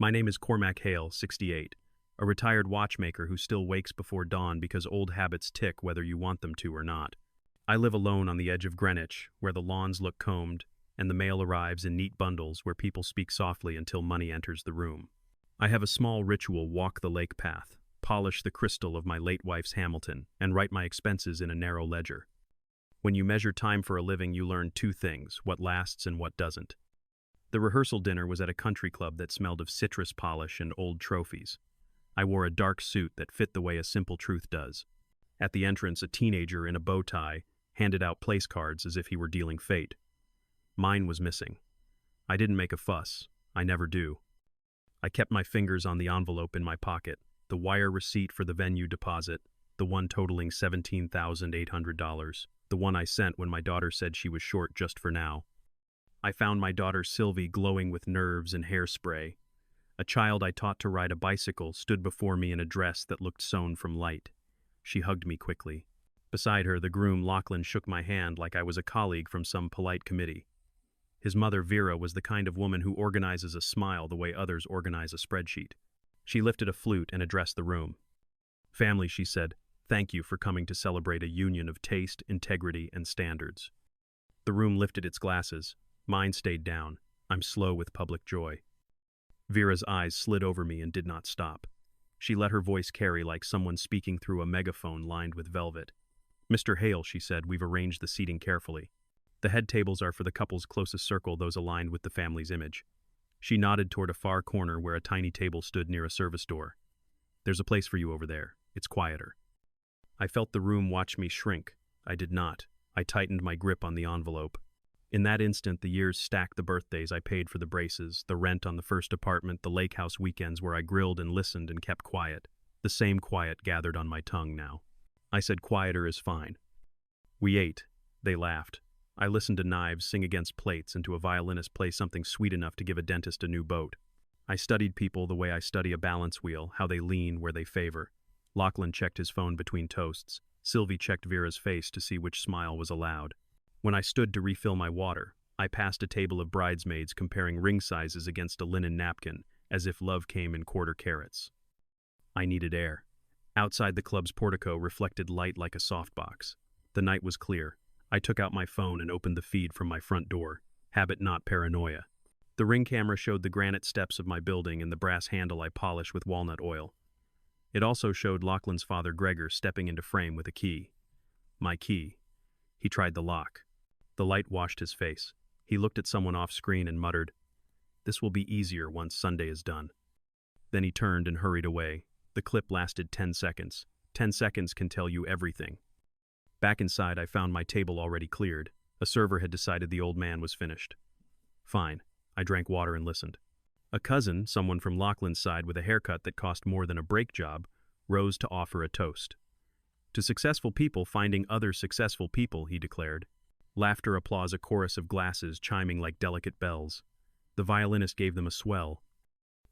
My name is Cormac Hale, 68, a retired watchmaker who still wakes before dawn because old habits tick whether you want them to or not. I live alone on the edge of Greenwich, where the lawns look combed, and the mail arrives in neat bundles where people speak softly until money enters the room. I have a small ritual: walk the lake path, polish the crystal of my late wife's Hamilton, and write my expenses in a narrow ledger. When you measure time for a living, you learn two things: what lasts and what doesn't. The rehearsal dinner was at a country club that smelled of citrus polish and old trophies. I wore a dark suit that fit the way a simple truth does. At the entrance, a teenager in a bow tie handed out place cards as if he were dealing fate. Mine was missing. I didn't make a fuss. I never do. I kept my fingers on the envelope in my pocket, the wire receipt for the venue deposit, the one totaling $17,800, the one I sent when my daughter said she was short just for now. I found my daughter Sylvie glowing with nerves and hairspray. A child I taught to ride a bicycle stood before me in a dress that looked sewn from light. She hugged me quickly. Beside her, the groom Lachlan shook my hand like I was a colleague from some polite committee. His mother Vera was the kind of woman who organizes a smile the way others organize a spreadsheet. She lifted a flute and addressed the room. "Family," she said, "thank you for coming to celebrate a union of taste, integrity, and standards." The room lifted its glasses. Mine stayed down. I'm slow with public joy. Vera's eyes slid over me and did not stop. She let her voice carry like someone speaking through a megaphone lined with velvet. "Mr. Hale," she said, "we've arranged the seating carefully. The head tables are for the couple's closest circle, those aligned with the family's image." She nodded toward a far corner where a tiny table stood near a service door. "There's a place for you over there. It's quieter." I felt the room watch me shrink. I did not. I tightened my grip on the envelope. In that instant, the years stacked: the birthdays I paid for the braces, the rent on the first apartment, the lake house weekends where I grilled and listened and kept quiet. The same quiet gathered on my tongue now. I said, "Quieter is fine." We ate. They laughed. I listened to knives sing against plates and to a violinist play something sweet enough to give a dentist a new boat. I studied people the way I study a balance wheel, how they lean, where they favor. Lachlan checked his phone between toasts. Sylvie checked Vera's face to see which smile was allowed. When I stood to refill my water, I passed a table of bridesmaids comparing ring sizes against a linen napkin, as if love came in quarter carats. I needed air. Outside, the club's portico reflected light like a softbox. The night was clear. I took out my phone and opened the feed from my front door. Habit, not paranoia. The ring camera showed the granite steps of my building and the brass handle I polished with walnut oil. It also showed Lachlan's father Gregor stepping into frame with a key. My key. He tried the lock. The light washed his face. He looked at someone off screen and muttered, "This will be easier once Sunday is done." Then he turned and hurried away. The clip lasted 10 seconds. 10 seconds can tell you everything. Back inside, I found my table already cleared. A server had decided the old man was finished. Fine. I drank water and listened. A cousin, someone from Lachlan's side with a haircut that cost more than a brake job, rose to offer a toast. "To successful people finding other successful people," he declared. Laughter, applause, a chorus of glasses chiming like delicate bells. The violinist gave them a swell.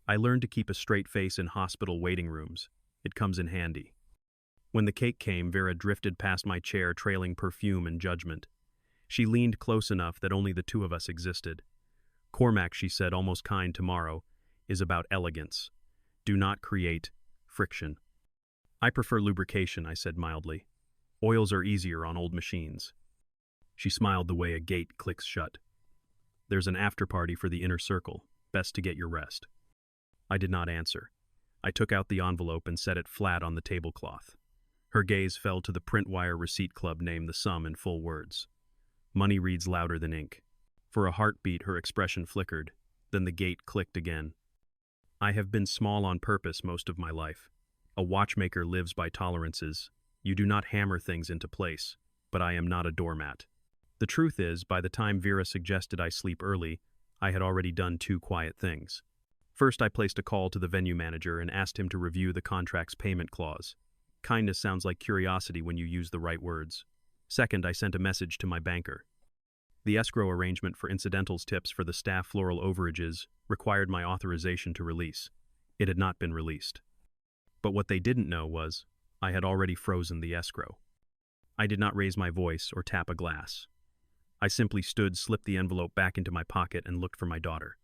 I learned to keep a straight face in hospital waiting rooms. It comes in handy. When the cake came, Vera drifted past my chair trailing perfume and judgment. She leaned close enough that only the two of us existed. "Cormac," she said, almost kind, "tomorrow is about elegance. Do not create friction." "I prefer lubrication," I said mildly. "Oils are easier on old machines." She smiled the way a gate clicks shut. "There's an after-party for the inner circle. Best to get your rest." I did not answer. I took out the envelope and set it flat on the tablecloth. Her gaze fell to the print wire receipt club name, the sum in full words. Money reads louder than ink. For a heartbeat, her expression flickered. Then the gate clicked again. I have been small on purpose most of my life. A watchmaker lives by tolerances. You do not hammer things into place, but I am not a doormat. The truth is, by the time Vera suggested I sleep early, I had already done two quiet things. First, I placed a call to the venue manager and asked him to review the contract's payment clause. Kindness sounds like curiosity when you use the right words. Second, I sent a message to my banker. The escrow arrangement for incidentals tips for the staff floral overages required my authorization to release. It had not been released. But what they didn't know was, I had already frozen the escrow. I did not raise my voice or tap a glass. I simply stood, slipped the envelope back into my pocket, and looked for my daughter.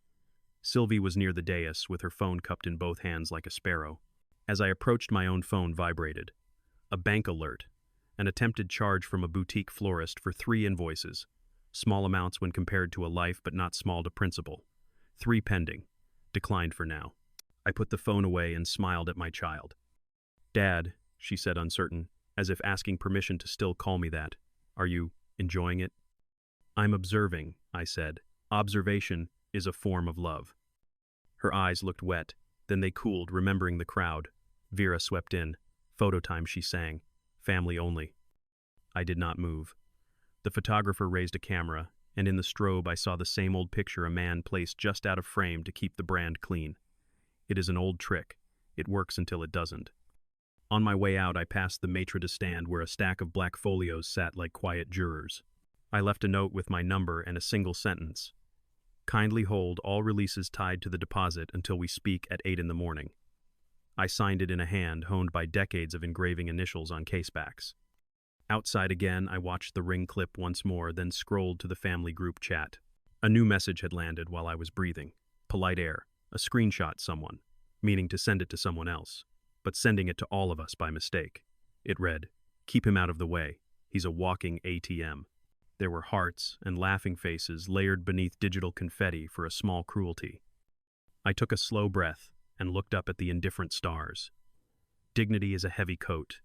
Sylvie was near the dais with her phone cupped in both hands like a sparrow. As I approached, my own phone vibrated. A bank alert. An attempted charge from a boutique florist for 3 invoices. Small amounts when compared to a life, but not small to principal. 3 pending. Declined for now. I put the phone away and smiled at my child. "Dad," she said, uncertain, as if asking permission to still call me that. "Are you enjoying it?" "I'm observing," I said. "Observation is a form of love." Her eyes looked wet, then they cooled, remembering the crowd. Vera swept in. "Photo time," she sang. "Family only." I did not move. The photographer raised a camera, and in the strobe I saw the same old picture, a man placed just out of frame to keep the brand clean. It is an old trick. It works until it doesn't. On my way out, I passed the maitre de stand where a stack of black folios sat like quiet jurors. I left a note with my number and a single sentence. "Kindly hold all releases tied to the deposit until we speak at 8 in the morning." I signed it in a hand honed by decades of engraving initials on casebacks. Outside again, I watched the ring clip once more, then scrolled to the family group chat. A new message had landed while I was breathing. Polite air. A screenshot someone, meaning to send it to someone else, but sending it to all of us by mistake. It read, "Keep him out of the way. He's a walking ATM." There were hearts and laughing faces layered beneath digital confetti for a small cruelty. I took a slow breath and looked up at the indifferent stars. Dignity is a heavy coat.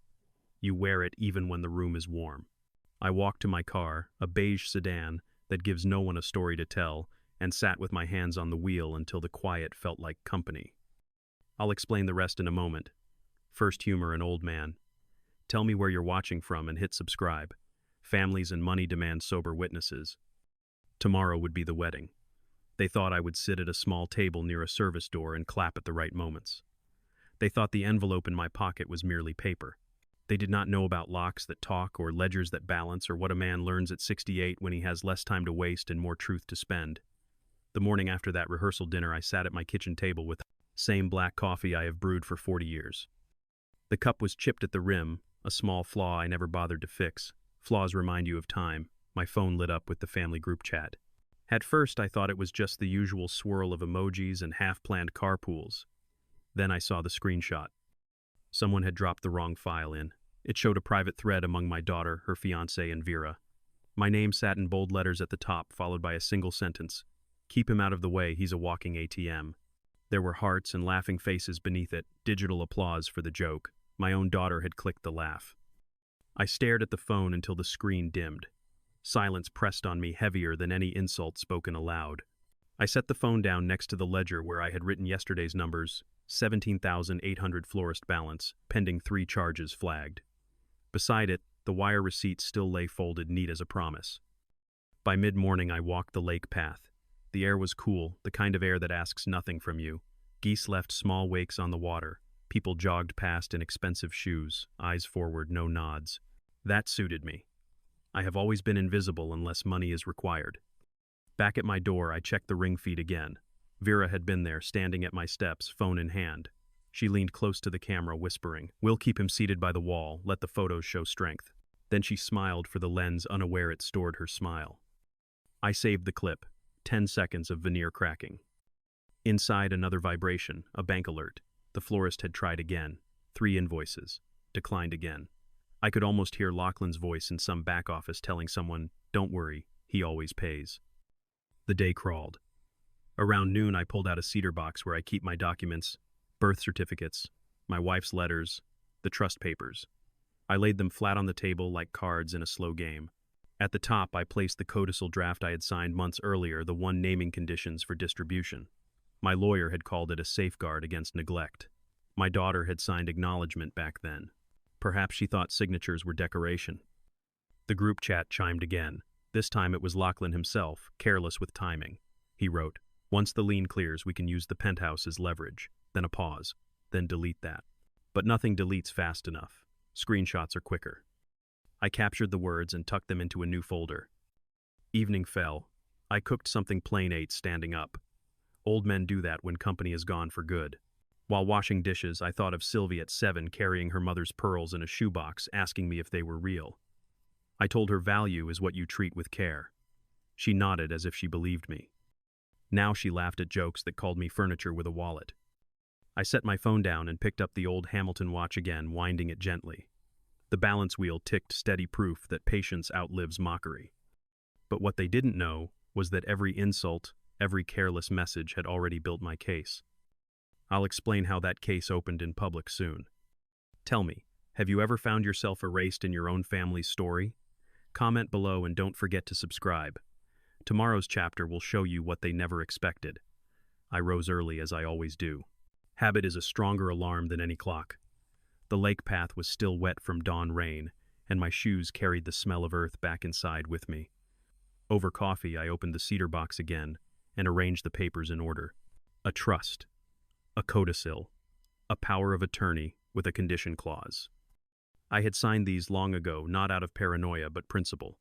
You wear it even when the room is warm. I walked to my car, a beige sedan that gives no one a story to tell, and sat with my hands on the wheel until the quiet felt like company. I'll explain the rest in a moment. First, humor an old man. Tell me where you're watching from and hit subscribe. Families and money demand sober witnesses. Tomorrow would be the wedding. They thought I would sit at a small table near a service door and clap at the right moments. They thought the envelope in my pocket was merely paper. They did not know about locks that talk or ledgers that balance, or what a man learns at 68 when he has less time to waste and more truth to spend. The morning after that rehearsal dinner, I sat at my kitchen table with the same black coffee I have brewed for 40 years. The cup was chipped at the rim, a small flaw I never bothered to fix. Flaws remind you of time. My phone lit up with the family group chat. At first, I thought it was just the usual swirl of emojis and half-planned carpools. Then I saw the screenshot. Someone had dropped the wrong file in. It showed a private thread among my daughter, her fiancé, and Vera. My name sat in bold letters at the top, followed by a single sentence. "Keep him out of the way, he's a walking ATM." There were hearts and laughing faces beneath it, digital applause for the joke. My own daughter had clicked the laugh. I stared at the phone until the screen dimmed. Silence pressed on me heavier than any insult spoken aloud. I set the phone down next to the ledger where I had written yesterday's numbers, 17,800 florist balance, pending 3 charges flagged. Beside it, the wire receipt still lay folded neat as a promise. By mid-morning, I walked the lake path. The air was cool, the kind of air that asks nothing from you. Geese left small wakes on the water. People jogged past in expensive shoes, eyes forward, no nods. That suited me. I have always been invisible unless money is required. Back at my door, I checked the ring feed again. Vera had been there, standing at my steps, phone in hand. She leaned close to the camera, whispering, "We'll keep him seated by the wall, let the photos show strength." Then she smiled for the lens, unaware it stored her smile. I saved the clip, 10 seconds of veneer cracking. Inside, another vibration, a bank alert. The florist had tried again. 3 invoices. Declined again. I could almost hear Lachlan's voice in some back office telling someone, "Don't worry, he always pays." The day crawled. Around noon, I pulled out a cedar box where I keep my documents, birth certificates, my wife's letters, the trust papers. I laid them flat on the table like cards in a slow game. At the top, I placed the codicil draft I had signed months earlier, the one naming conditions for distribution. My lawyer had called it a safeguard against neglect. My daughter had signed acknowledgement back then. Perhaps she thought signatures were decoration. The group chat chimed again. This time it was Lachlan himself, careless with timing. He wrote, "Once the lien clears, we can use the penthouse as leverage." Then a pause. Then delete that. But nothing deletes fast enough. Screenshots are quicker. I captured the words and tucked them into a new folder. Evening fell. I cooked something plain, ate standing up. Old men do that when company is gone for good. While washing dishes, I thought of Sylvie at 7 carrying her mother's pearls in a shoebox, asking me if they were real. I told her value is what you treat with care. She nodded as if she believed me. Now she laughed at jokes that called me furniture with a wallet. I set my phone down and picked up the old Hamilton watch again, winding it gently. The balance wheel ticked steady proof that patience outlives mockery. But what they didn't know was that every insult, every careless message had already built my case. I'll explain how that case opened in public soon. Tell me, have you ever found yourself erased in your own family's story? Comment below and don't forget to subscribe. Tomorrow's chapter will show you what they never expected. I rose early as I always do. Habit is a stronger alarm than any clock. The lake path was still wet from dawn rain, and my shoes carried the smell of earth back inside with me. Over coffee, I opened the cedar box again and arranged the papers in order. A trust, a codicil, a power of attorney with a condition clause. I had signed these long ago, not out of paranoia but principle.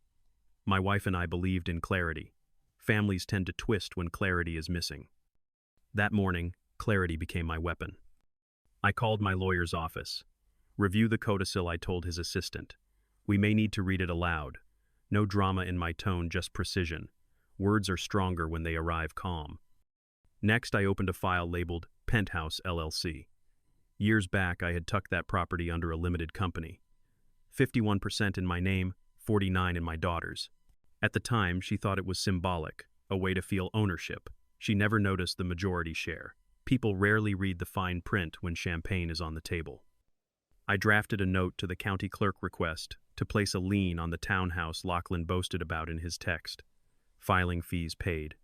My wife and I believed in clarity. Families tend to twist when clarity is missing. That morning, clarity became my weapon. I called my lawyer's office. Review the codicil, I told his assistant. We may need to read it aloud. No drama in my tone, just precision. Words are stronger when they arrive calm. Next, I opened a file labeled Penthouse LLC. Years back, I had tucked that property under a limited company. 51% in my name, 49% in my daughter's. At the time, she thought it was symbolic, a way to feel ownership. She never noticed the majority share. People rarely read the fine print when champagne is on the table. I drafted a note to the county clerk request to place a lien on the townhouse Lachlan boasted about in his text. Filing fees paid.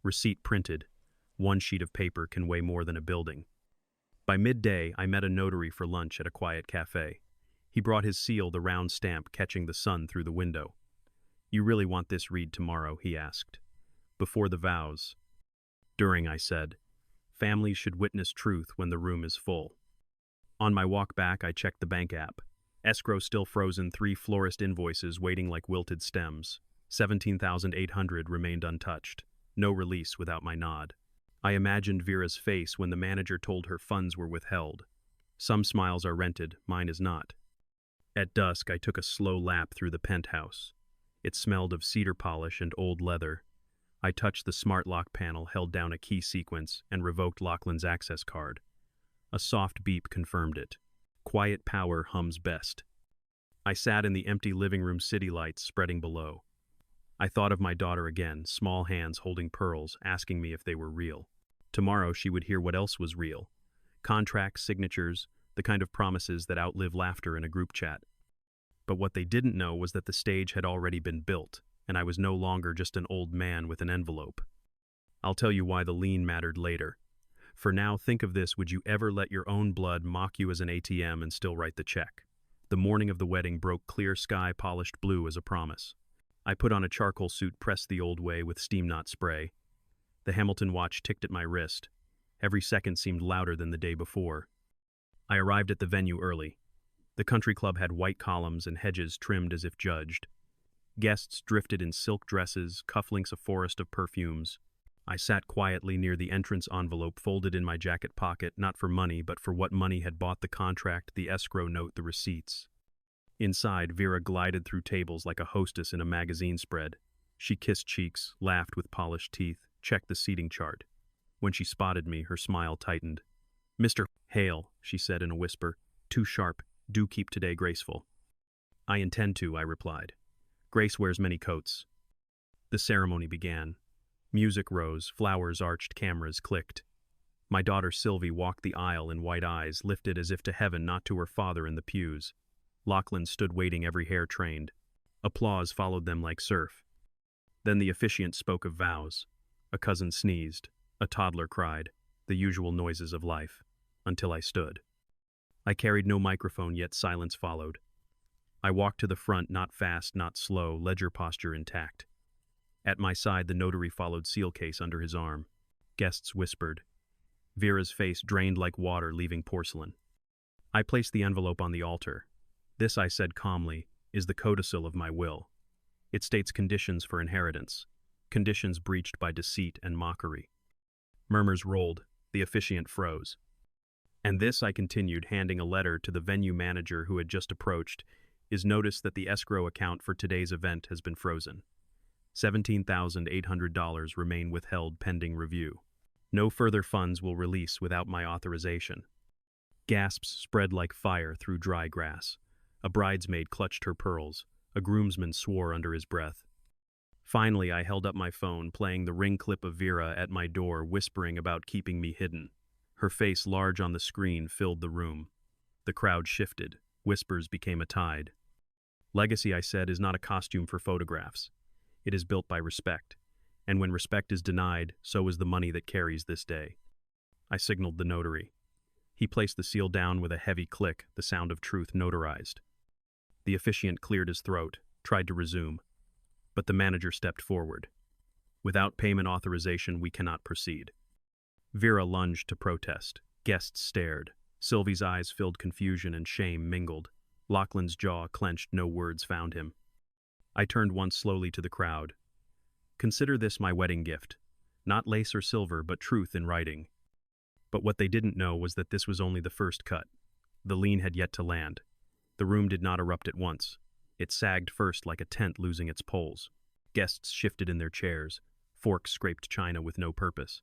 Receipt printed. One sheet of paper can weigh more than a building. By midday, I met a notary for lunch at a quiet cafe. He brought his seal, the round stamp catching the sun through the window. You really want this read tomorrow, he asked. Before the vows. During, I said. Families should witness truth when the room is full. On my walk back, I checked the bank app. Escrow still frozen, 3 florist invoices waiting like wilted stems. 17,800 remained untouched. No release without my nod. I imagined Vera's face when the manager told her funds were withheld. Some smiles are rented, mine is not. At dusk, I took a slow lap through the penthouse. It smelled of cedar polish and old leather. I touched the smart lock panel, held down a key sequence, and revoked Lachlan's access card. A soft beep confirmed it. Quiet power hums best. I sat in the empty living room, city lights spreading below. I thought of my daughter again, small hands holding pearls, asking me if they were real. Tomorrow she would hear what else was real. Contracts, signatures, the kind of promises that outlive laughter in a group chat. But what they didn't know was that the stage had already been built, and I was no longer just an old man with an envelope. I'll tell you why the lien mattered later. For now, think of this: would you ever let your own blood mock you as an ATM and still write the check? The morning of the wedding broke clear sky, polished blue as a promise. I put on a charcoal suit, pressed the old way with steam knot spray. The Hamilton watch ticked at my wrist. Every second seemed louder than the day before. I arrived at the venue early. The country club had white columns and hedges trimmed as if judged. Guests drifted in silk dresses, cufflinks a forest of perfumes. I sat quietly near the entrance envelope folded in my jacket pocket, not for money, but for what money had bought: the contract, the escrow note, the receipts. Inside, Vera glided through tables like a hostess in a magazine spread. She kissed cheeks, laughed with polished teeth, checked the seating chart. When she spotted me, her smile tightened. "Mr. Hale," she said in a whisper, "too sharp. Do keep today graceful." "I intend to," I replied. "Grace wears many coats." The ceremony began. Music rose, flowers arched, cameras clicked. My daughter Sylvie walked the aisle in white eyes, lifted as if to heaven, not to her father in the pews. Lachlan stood waiting, every hair trained. Applause followed them like surf. Then the officiant spoke of vows. A cousin sneezed. A toddler cried. The usual noises of life. Until I stood. I carried no microphone, yet silence followed. I walked to the front, not fast, not slow, ledger posture intact. At my side, the notary followed, seal case under his arm. Guests whispered. Vera's face drained like water, leaving porcelain. I placed the envelope on the altar. "This," I said calmly, "is the codicil of my will. It states conditions for inheritance, conditions breached by deceit and mockery." Murmurs rolled. The officiant froze. "And this," I continued, handing a letter to the venue manager who had just approached, "is notice that the escrow account for today's event has been frozen. $17,800 remain withheld pending review. No further funds will release without my authorization. Gasps spread like fire through dry grass. A bridesmaid clutched her pearls. A groomsman swore under his breath. Finally, I held up my phone, playing the ring clip of Vera at my door, whispering about keeping me hidden. Her face, large on the screen, filled the room. The crowd shifted. Whispers became a tide. Legacy, I said, is not a costume for photographs. It is built by respect. And when respect is denied, so is the money that carries this day. I signaled the notary. He placed the seal down with a heavy click, the sound of truth notarized. The officiant cleared his throat, tried to resume. But the manager stepped forward. Without payment authorization, we cannot proceed. Vera lunged to protest. Guests stared. Sylvie's eyes filled confusion and shame mingled. Lachlan's jaw clenched, no words found him. I turned once slowly to the crowd. Consider this my wedding gift. Not lace or silver, but truth in writing. But what they didn't know was that this was only the first cut. The lien had yet to land. The room did not erupt at once. It sagged first like a tent losing its poles. Guests shifted in their chairs. Forks scraped china with no purpose.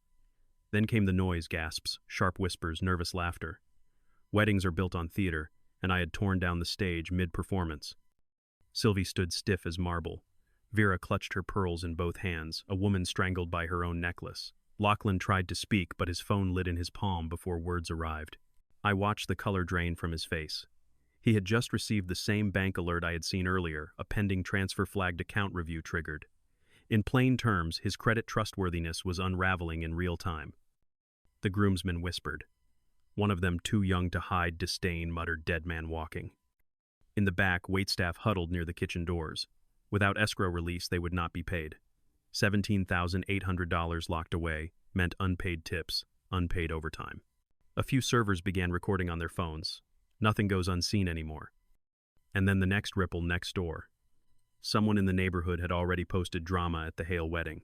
Then came the noise, gasps, sharp whispers, nervous laughter. Weddings are built on theater, and I had torn down the stage mid-performance. Sylvie stood stiff as marble. Vera clutched her pearls in both hands, a woman strangled by her own necklace. Lachlan tried to speak, but his phone lit in his palm before words arrived. I watched the color drain from his face. He had just received the same bank alert I had seen earlier, a pending transfer-flagged account review triggered. In plain terms, his credit trustworthiness was unraveling in real time. The groomsmen whispered. One of them, too young to hide disdain, muttered, "Dead man walking." In the back, waitstaff huddled near the kitchen doors. Without escrow release, they would not be paid. $17,800 locked away meant unpaid tips, unpaid overtime. A few servers began recording on their phones. Nothing goes unseen anymore. And then the next ripple next door. Someone in the neighborhood had already posted drama at the Hale wedding.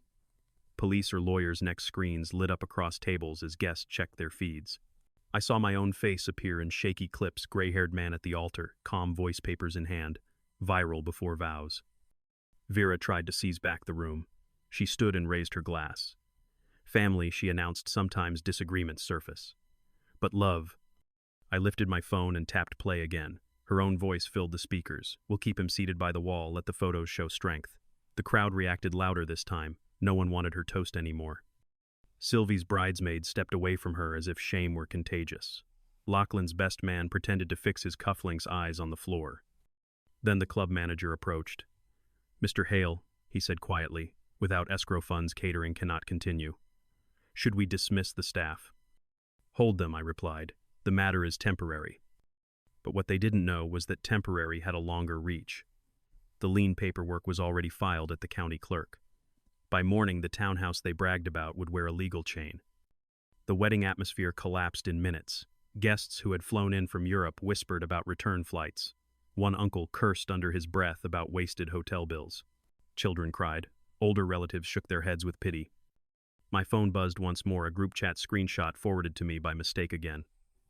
Police or lawyers' next screens lit up across tables as guests checked their feeds. I saw my own face appear in shaky clips, gray-haired man at the altar, calm voice papers in hand, viral before vows. Vera tried to seize back the room. She stood and raised her glass. Family, she announced, sometimes disagreements surface. But love. I lifted my phone and tapped play again. Her own voice filled the speakers. We'll keep him seated by the wall, let the photos show strength. The crowd reacted louder this time. No one wanted her toast anymore. Sylvie's bridesmaid stepped away from her as if shame were contagious. Lachlan's best man pretended to fix his cufflinks, eyes on the floor. Then the club manager approached. "Mr. Hale," he said quietly, "without escrow funds, catering cannot continue. Should we dismiss the staff?" "Hold them," I replied. "The matter is temporary." But what they didn't know was that temporary had a longer reach. The lien paperwork was already filed at the county clerk. By morning, the townhouse they bragged about would wear a legal chain. The wedding atmosphere collapsed in minutes. Guests who had flown in from Europe whispered about return flights. One uncle cursed under his breath about wasted hotel bills. Children cried. Older relatives shook their heads with pity. My phone buzzed once more, a group chat screenshot forwarded to me by mistake again.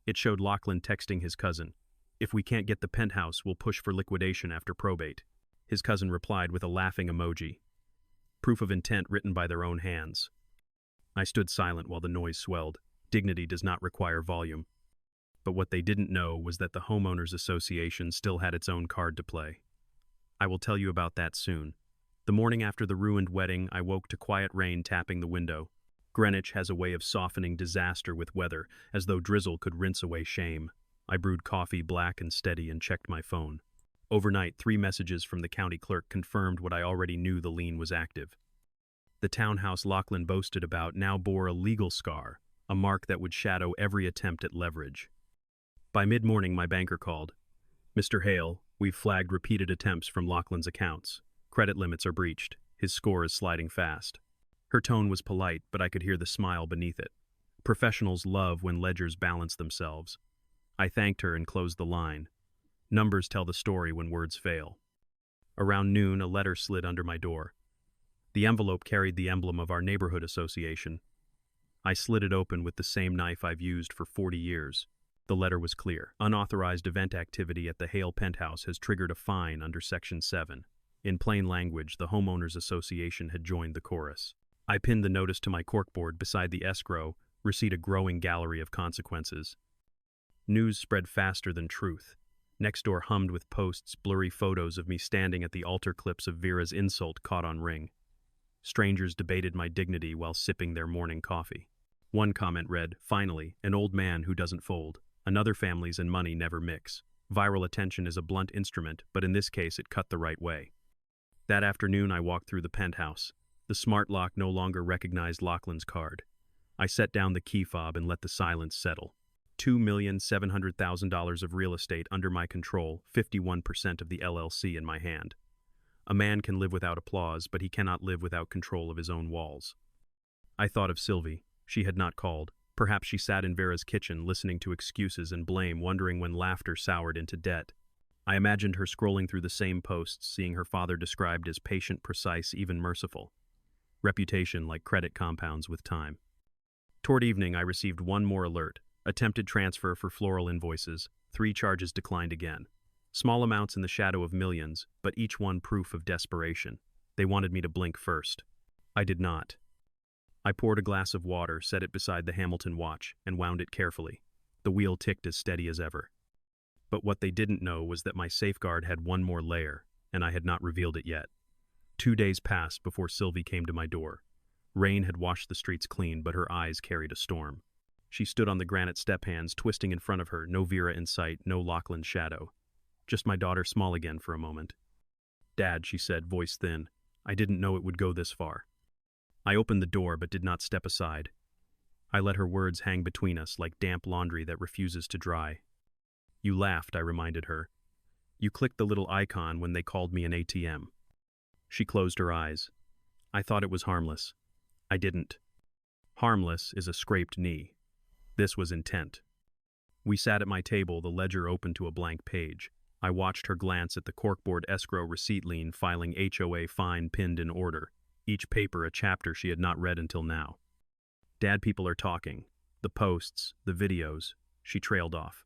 It showed Lachlan texting his cousin. "If we can't get the penthouse, we'll push for liquidation after probate." His cousin replied with a laughing emoji. Proof of intent written by their own hands. I stood silent while the noise swelled. Dignity does not require volume. But what they didn't know was that the Homeowners Association still had its own card to play. I will tell you about that soon. The morning after the ruined wedding, I woke to quiet rain tapping the window. Greenwich has a way of softening disaster with weather, as though drizzle could rinse away shame. I brewed coffee, black and steady, and checked my phone. Overnight, 3 messages from the county clerk confirmed what I already knew: the lien was active. The townhouse Lachlan boasted about now bore a legal scar, a mark that would shadow every attempt at leverage. By mid-morning, my banker called. "Mr. Hale, we've flagged repeated attempts from Lachlan's accounts. Credit limits are breached. His score is sliding fast." Her tone was polite, but I could hear the smile beneath it. Professionals love when ledgers balance themselves. I thanked her and closed the line. Numbers tell the story when words fail. Around noon, a letter slid under my door. The envelope carried the emblem of our neighborhood association. I slid it open with the same knife I've used for 40 years. The letter was clear. Unauthorized event activity at the Hale penthouse has triggered a fine under Section 7. In plain language, the homeowners association had joined the chorus. I pinned the notice to my corkboard beside the escrow, receipt a growing gallery of consequences. News spread faster than truth. Nextdoor hummed with posts, blurry photos of me standing at the altar, clips of Vera's insult caught on ring. Strangers debated my dignity while sipping their morning coffee. One comment read, "Finally, an old man who doesn't fold. Another, families and money never mix. Viral attention is a blunt instrument, but in this case it cut the right way." That afternoon I walked through the penthouse. The smart lock no longer recognized Lachlan's card. I set down the key fob and let the silence settle. $2,700,000 of real estate under my control, 51% of the LLC in my hand. A man can live without applause, but he cannot live without control of his own walls. I thought of Sylvie. She had not called. Perhaps she sat in Vera's kitchen, listening to excuses and blame, wondering when laughter soured into debt. I imagined her scrolling through the same posts, seeing her father described as patient, precise, even merciful. Reputation like credit compounds with time. Toward evening, I received one more alert. Attempted transfer for floral invoices. 3 charges declined again. Small amounts in the shadow of millions, but each one proof of desperation. They wanted me to blink first. I did not. I poured a glass of water, set it beside the Hamilton watch, and wound it carefully. The wheel ticked as steady as ever. But what they didn't know was that my safeguard had one more layer, and I had not revealed it yet. 2 days passed before Sylvie came to my door. Rain had washed the streets clean, but her eyes carried a storm. She stood on the granite step hands, twisting in front of her, no Vera in sight, no Lachlan's shadow. Just my daughter, small again for a moment. "Dad," she said, voice thin, "I didn't know it would go this far." I opened the door but did not step aside. I let her words hang between us like damp laundry that refuses to dry. "You laughed," I reminded her. "You clicked the little icon when they called me an ATM." She closed her eyes. "I thought it was harmless." I didn't. Harmless is a scraped knee. This was intent. We sat at my table, the ledger open to a blank page. I watched her glance at the corkboard escrow receipt lien, filing HOA fine pinned in order, each paper a chapter she had not read until now. "Dad, people are talking. The posts, the videos." She trailed off.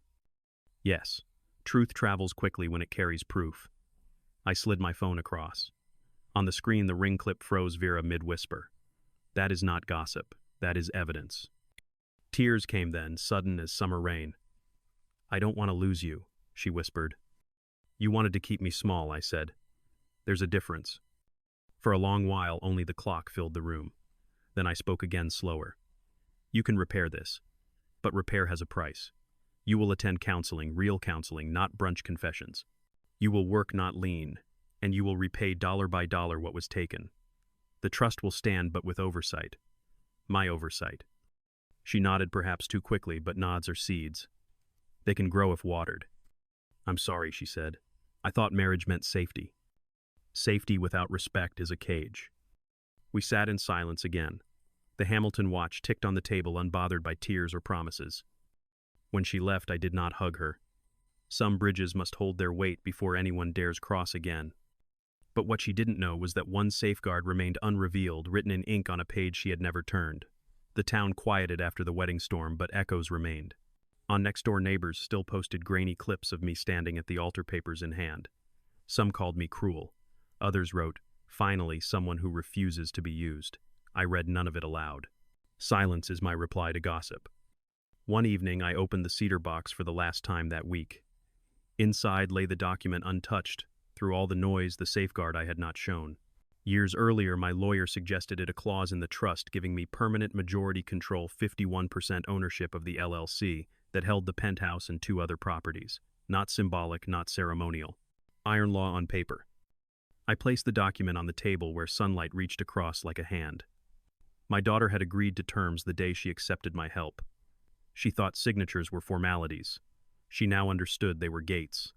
"Yes, truth travels quickly when it carries proof." I slid my phone across. On the screen, the ring clip froze Vera mid-whisper. "That is not gossip. That is evidence." Tears came then, sudden as summer rain. "I don't want to lose you," she whispered. "You wanted to keep me small," I said. "There's a difference." For a long while, only the clock filled the room. Then I spoke again, slower. "You can repair this, but repair has a price. You will attend counseling, real counseling, not brunch confessions. You will work, not lean, and you will repay dollar by dollar what was taken. The trust will stand, but with oversight. My oversight." She nodded, perhaps too quickly, but nods are seeds. They can grow if watered. "I'm sorry," she said. "I thought marriage meant safety." Safety without respect is a cage. We sat in silence again. The Hamilton watch ticked on the table, unbothered by tears or promises. When she left, I did not hug her. Some bridges must hold their weight before anyone dares cross again. But what she didn't know was that one safeguard remained unrevealed, written in ink on a page she had never turned. The town quieted after the wedding storm, but echoes remained. On next-door neighbors still posted grainy clips of me standing at the altar, papers in hand. Some called me cruel. Others wrote, "Finally, someone who refuses to be used." I read none of it aloud. Silence is my reply to gossip. One evening, I opened the cedar box for the last time that week. Inside lay the document untouched. Through all the noise, the safeguard I had not shown. Years earlier, my lawyer suggested it a clause in the trust giving me permanent majority control, 51% ownership of the LLC that held the penthouse and 2 other properties. Not symbolic, not ceremonial. Iron law on paper. I placed the document on the table where sunlight reached across like a hand. My daughter had agreed to terms the day she accepted my help. She thought signatures were formalities. She now understood they were gates.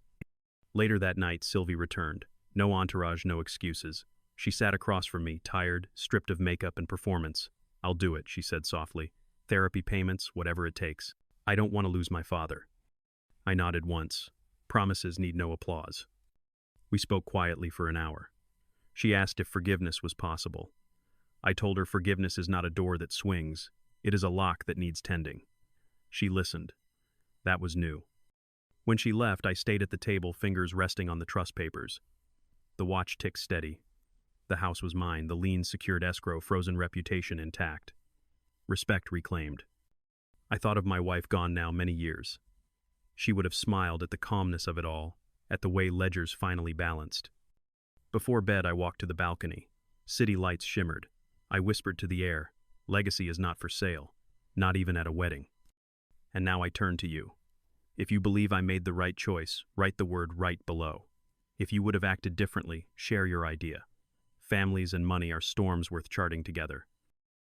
Later that night, Sylvie returned. No entourage, no excuses. She sat across from me, tired, stripped of makeup and performance. "I'll do it," she said softly. "Therapy payments, whatever it takes. I don't want to lose my father." I nodded once. Promises need no applause. We spoke quietly for an hour. She asked if forgiveness was possible. I told her forgiveness is not a door that swings. It is a lock that needs tending. She listened. That was new. When she left, I stayed at the table, fingers resting on the trust papers. The watch ticked steady. The house was mine, the lien secured escrow, frozen reputation intact. Respect reclaimed. I thought of my wife gone now many years. She would have smiled at the calmness of it all, at the way ledgers finally balanced. Before bed, I walked to the balcony. City lights shimmered. I whispered to the air, legacy is not for sale, not even at a wedding. And now I turn to you. If you believe I made the right choice, write the word right below. If you would have acted differently, share your idea. Families and money are storms worth charting together.